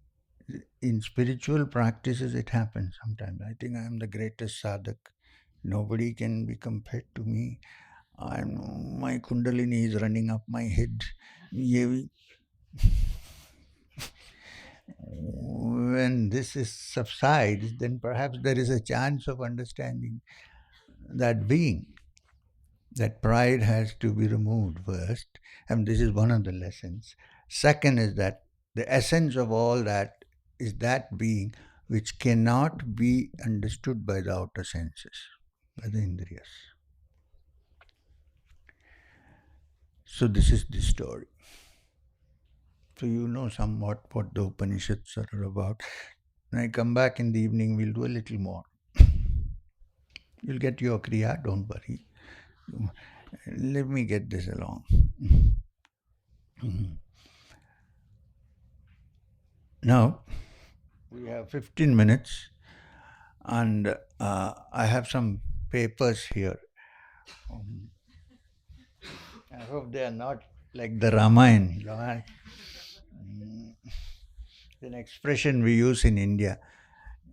in spiritual practices, it happens sometimes. I think I am the greatest sadhak. Nobody can be compared to me. My kundalini is running up my head. When this subsides, then perhaps there is a chance of understanding that being. That pride has to be removed first, and this is one of the lessons. Second is that the essence of all that is that being which cannot be understood by the outer senses, by the indriyas. So this is the story. So you know somewhat what the Upanishads are about. When I come back in the evening, we'll do a little more. You'll get your kriya, don't worry. Let me get this along. Now, we have 15 minutes, and I have some papers here. I hope they are not like the Ramayana. It's an expression we use in India.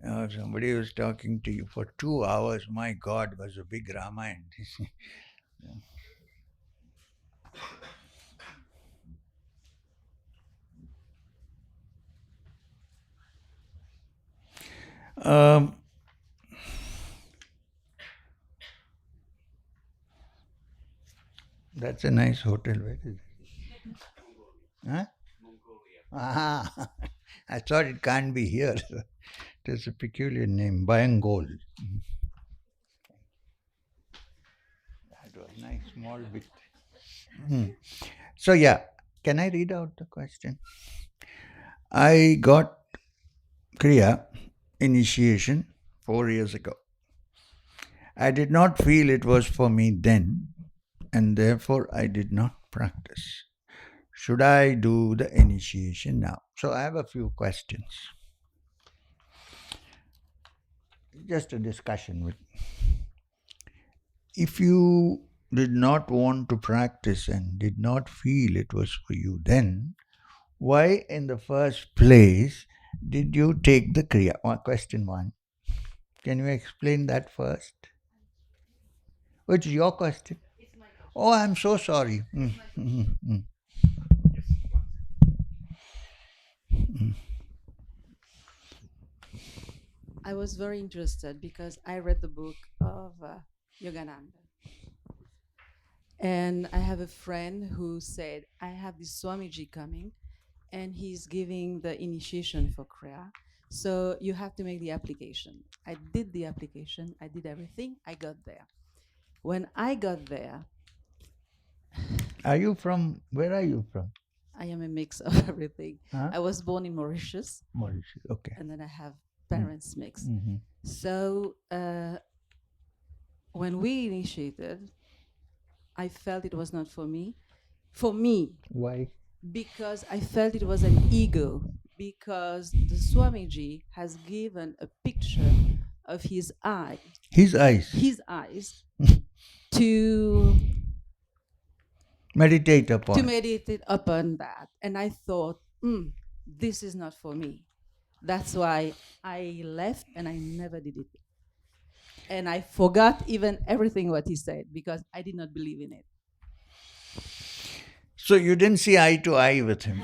Somebody was talking to you for 2 hours. My God, was a big Ramayana. That's a nice hotel. Where is it? Huh? Ah, I thought it can't be here. There's a peculiar name, Bayangol. That was nice, small bit. So yeah, can I read out the question? I got Kriya initiation 4 years ago. I did not feel it was for me then, and therefore I did not practice. Should I do the initiation now? So I have a few questions. Just a discussion with. If you did not want to practice and did not feel it was for you then, why in the first place did you take the Kriya? Question one. Can you explain that first? Which is your question? Oh, I'm so sorry. I was very interested because I read the book of Yogananda. And I have a friend who said, I have this Swamiji coming and he's giving the initiation for Kriya. So you have to make the application. I did the application, I did everything, I got there. When I got there, Are you from, where are you from? I am a mix of everything. Huh? I was born in Mauritius. Mauritius, okay. And then I have parents mixed. Mm-hmm. So when we initiated, I felt it was not for me. For me. Why? Because I felt it was an ego. Because the Swamiji has given a picture of his eyes. His eyes. His eyes to meditate upon. To meditate upon that. And I thought, this is not for me. That's why I left and I never did it. And I forgot even everything what he said because I did not believe in it. So you didn't see eye to eye with him.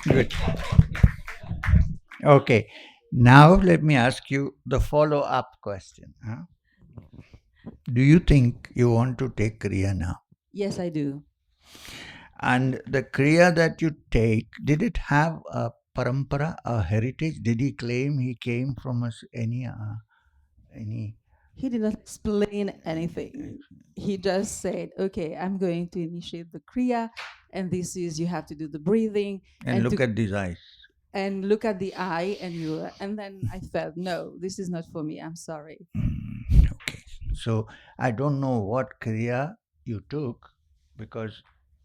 Good. Okay. Now let me ask you the follow-up question. Do you think you want to take Kriya now? Yes, I do. And the Kriya that you take, did it have a parampara, a heritage? Did he claim he came from any any? He did not explain anything. He just said, "Okay, I'm going to initiate the kriya, and this is you have to do the breathing And and look to at these eyes. and look at the eye and then I felt, no, this is not for me. I'm sorry. Okay. So I don't know what kriya you took because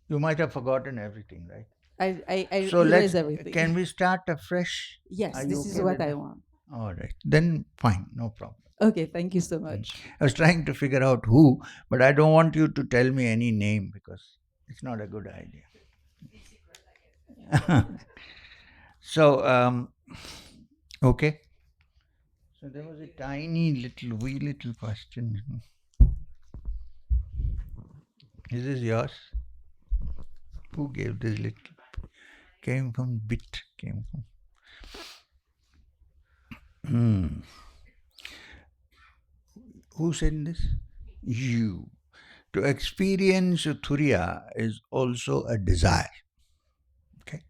you might have forgotten everything, right? I So erase let's, everything. can we start afresh? Yes, Are you this is okay what with I that? want. All right. Then fine, no problem. Okay, thank you so Mm. much. I was trying to figure out who, but I don't want you to tell me any name because it's not a good idea. So, okay. So there was a tiny little, wee little question. Is this yours? Who gave this little? Came from bit. Came from. Who said this? You. To experience Turiya is also a desire. Okay.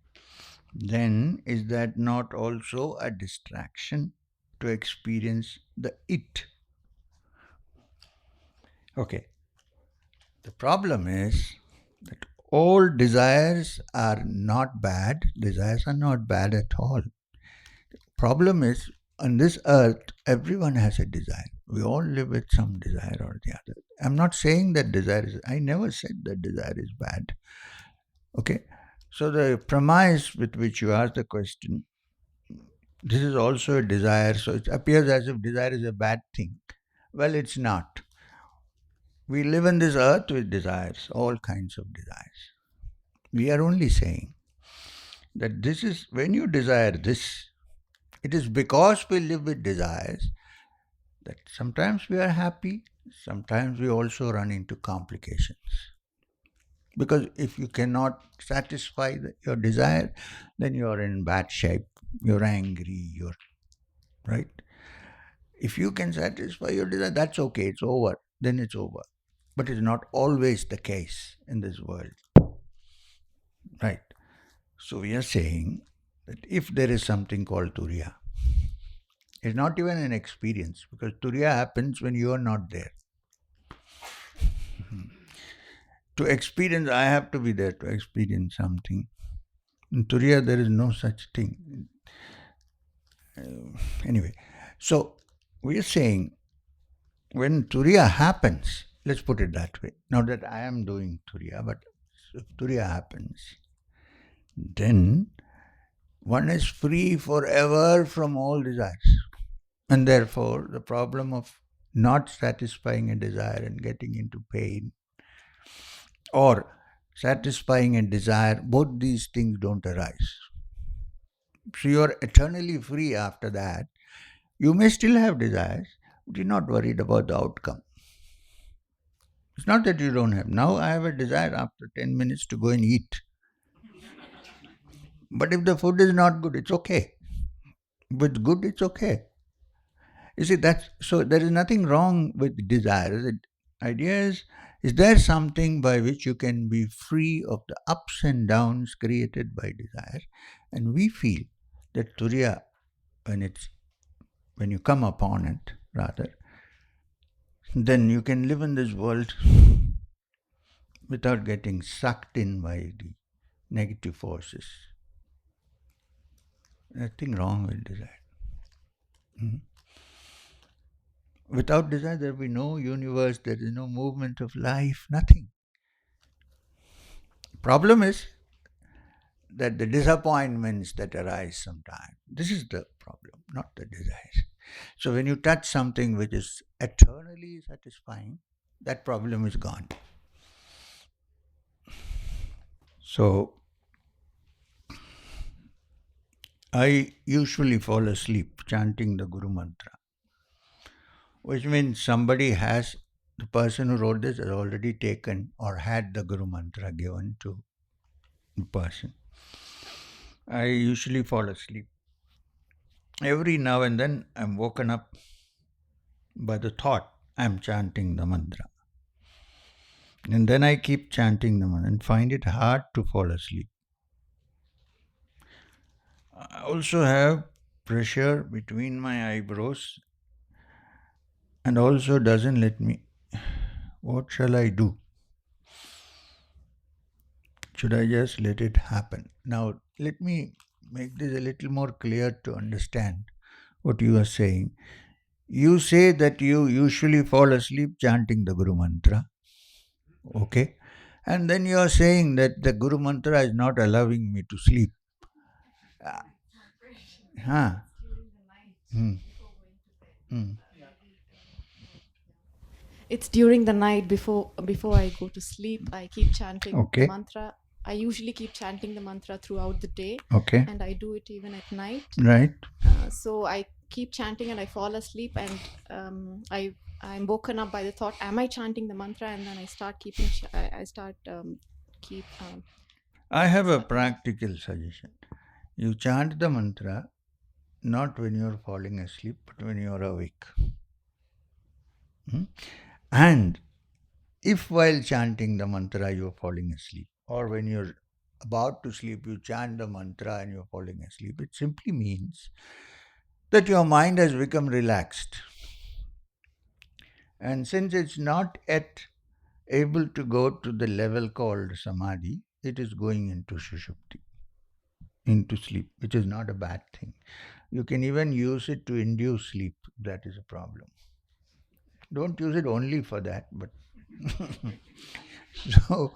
Then is that not also a distraction to experience the it? Okay. The problem is that all desires are not bad. Desires are not bad at all. Problem is, on this earth, everyone has a desire. We all live with some desire or the other. I'm not saying that desire is, I never said that desire is bad. Okay. So the premise with which you ask the question, this is also a desire. So it appears as if desire is a bad thing. Well, it's not. We live on this earth with desires, all kinds of desires. We are only saying that this is when you desire this, it is because we live with desires that sometimes we are happy, sometimes we also run into complications. Because if you cannot satisfy your desire, then you are in bad shape, you're angry, you're right. If you can satisfy your desire, that's okay, it's over, then it's over. But it's not always the case in this world, right? So we are saying that if there is something called Turiya, it's not even an experience because Turiya happens when you are not there. To experience, I have to be there to experience something. In Turiya, there is no such thing. Anyway, so we are saying when Turiya happens, let's put it that way. Not that I am doing Turiya, but if Turiya happens, then one is free forever from all desires. And therefore, the problem of not satisfying a desire and getting into pain or satisfying a desire, both these things don't arise. So you are eternally free after that. You may still have desires, but you're not worried about the outcome. It's not that you don't have. Now I have a desire after 10 minutes to go and eat. But if the food is not good, it's okay. If it's good, it's okay. You see, that's so there is nothing wrong with desire. The idea is there something by which you can be free of the ups and downs created by desire? And we feel that Turiya, when you come upon it, rather, then you can live in this world without getting sucked in by the negative forces. Nothing wrong with desire. Mhm. Without desire, there will be no universe, there is no movement of life, nothing. Problem is that the disappointments that arise sometimes, this is the problem, not the desire. So when you touch something which is eternally satisfying, that problem is gone. So I usually fall asleep chanting the Guru Mantra, which means the person who wrote this has already taken or had the Guru Mantra given to the person. I usually fall asleep. Every now and then I'm woken up by the thought I'm chanting the mantra. And then I keep chanting the mantra and find it hard to fall asleep. I also have pressure between my eyebrows and also doesn't let me. What shall I do? Should I just let it happen? Now, let me make this a little more clear to understand what you are saying. You say that you usually fall asleep chanting the Guru Mantra, okay? And then you are saying that the Guru Mantra is not allowing me to sleep. Uh, huh. Hmm. Hmm. It's during the night before I go to sleep. I keep chanting the Okay. mantra. I usually keep chanting the mantra throughout the day, Okay. and I do it even at night. Right. So I keep chanting and I fall asleep, and I'm woken up by the thought, am I chanting the mantra? And then I start keeping I start keep I have a practical suggestion. You chant the mantra not when you are falling asleep, but when you are awake. Hmm? And if while chanting the mantra you are falling asleep, or when you're about to sleep, you chant the mantra and you're falling asleep, it simply means that your mind has become relaxed. And since it's not yet able to go to the level called samadhi, it is going into sushupti, into sleep, which is not a bad thing. You can even use it to induce sleep. That is a problem. Don't use it only for that, but so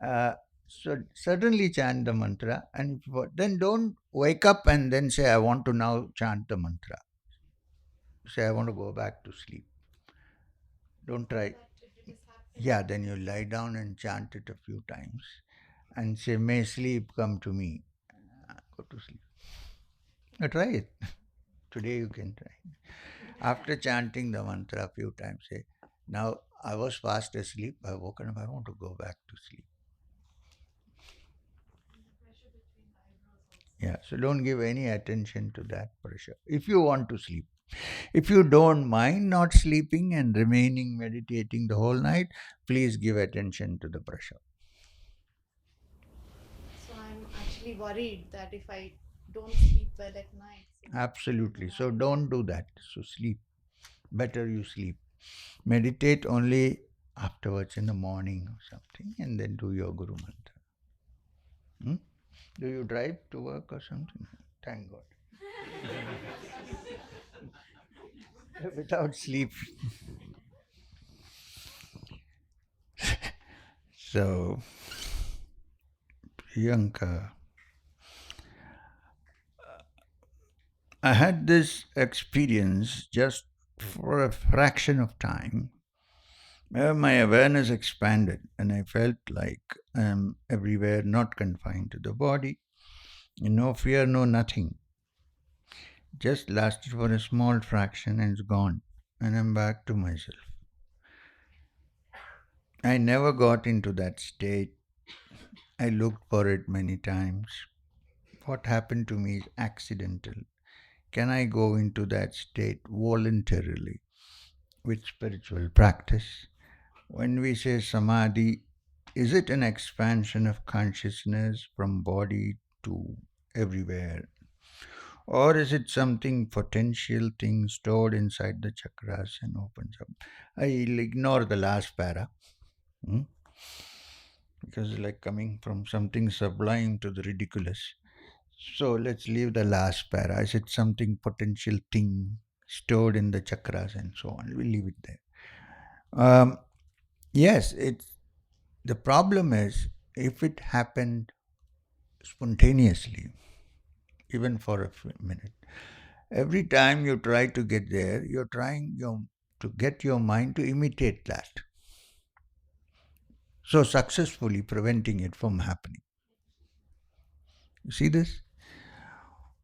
uh, so certainly chant the mantra, and then don't wake up and then say I want to now chant the mantra. Say I want to go back to sleep. Don't try. Yeah, then you lie down and chant it a few times and say, may sleep come to me. Go to sleep. Try it. Today you can try. After chanting the mantra a few times, say, now I was fast asleep, I've woken up, I want to go back to sleep. Yeah, so don't give any attention to that pressure. If you want to sleep, if you don't mind not sleeping and remaining meditating the whole night, please give attention to the pressure. So I'm actually worried that if I don't sleep well at night. Absolutely. So don't do that. So sleep. Better you sleep. Meditate only afterwards in the morning or something and then do your Guru Mantra. Hmm? Do you drive to work or something? Thank God. Without sleep. So, Priyanka, I had this experience just for a fraction of time where my awareness expanded and I felt like I'm everywhere, not confined to the body. No fear, no nothing. Just lasted for a small fraction and it's gone. And I'm back to myself. I never got into that state. I looked for it many times. What happened to me is accidental. Can I go into that state voluntarily with spiritual practice? When we say samadhi, is it an expansion of consciousness from body to everywhere? Or is it something potential thing stored inside the chakras and opens up? I'll ignore the last para because it's like coming from something sublime to the ridiculous. So let's leave the last para. Is it something potential thing stored in the chakras and so on? We'll leave it there. Yes, it's the problem is if it happened spontaneously, even for a minute. Every time you try to get there, you're trying to get your mind to imitate that. So successfully preventing it from happening. You see this?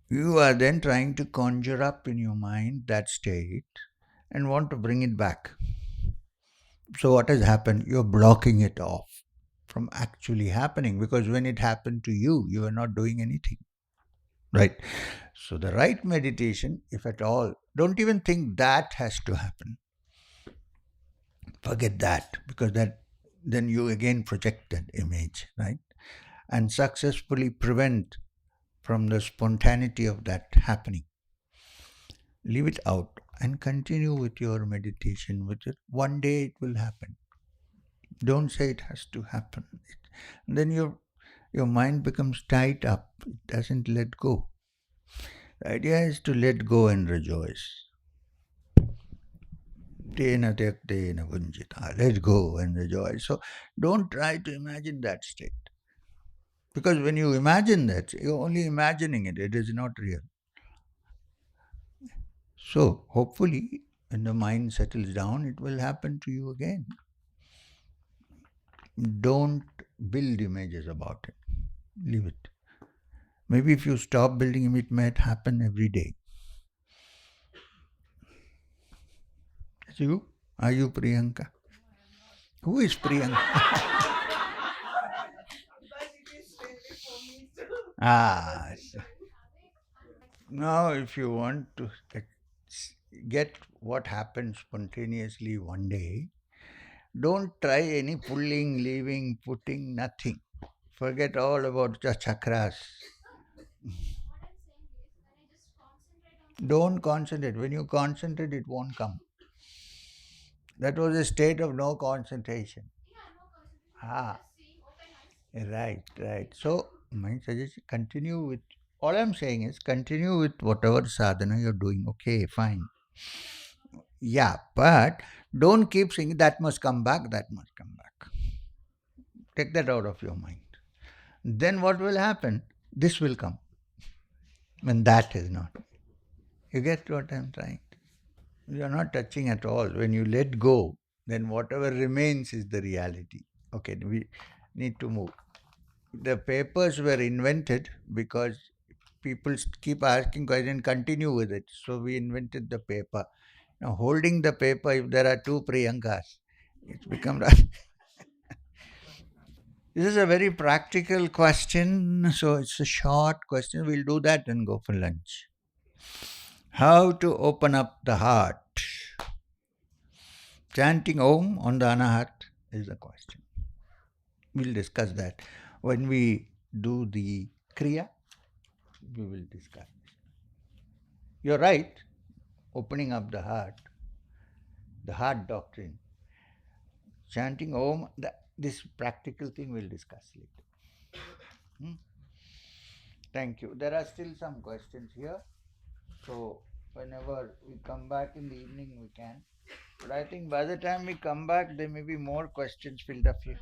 You are then trying to conjure up in your mind that state and want to bring it back. So what has happened? You're blocking it off from actually happening because when it happened to you, you were not doing anything. Right? So the right meditation, if at all, don't even think that has to happen. Forget that because that then you again project that image, right? And successfully prevent from the spontaneity of that happening. Leave it out. and continue with your meditation with it. One day it will happen. Don't say it has to happen. Then your mind becomes tied up. It doesn't let go. The idea is to let go and rejoice. Tena tyaktena vunjita. Let go and rejoice. So don't try to imagine that state. Because when you imagine that, you're only imagining it. It is not real. So hopefully, when the mind settles down, it will happen to you again. Don't build images about it. Leave it. Maybe if you stop building them, it might happen every day. Is you? Are you Priyanka? Who is Priyanka? So now if you want to get what happens spontaneously one day, don't try any pulling, leaving, putting, nothing. Forget all about the chakras. Don't concentrate. When you concentrate, it won't come. That was a state of no concentration. Right. So, my suggestion, continue with, all I'm saying is continue with whatever sadhana you're doing. Okay, fine. Yeah, but don't keep saying that must come back, that must come back. Take that out of your mind. Then what will happen? This will come. When that is not. You get what I'm trying? You are not touching at all. When you let go, then whatever remains is the reality. Okay, we need to move. The papers were invented because people keep asking questions, continue with it. So we invented the paper. Now, holding the paper, if there are two Priyankas, it's become. This is a very practical question. So it's a short question. We'll do that and go for lunch. How to open up the heart? Chanting Om on the Anahat is the question. We'll discuss that. When we do the Kriya, we will discuss. You're right, opening up the heart doctrine. Chanting Om, this practical thing we'll discuss later. Thank you. There are still some questions here. So whenever we come back in the evening, we can. But I think by the time we come back, there may be more questions filled up here.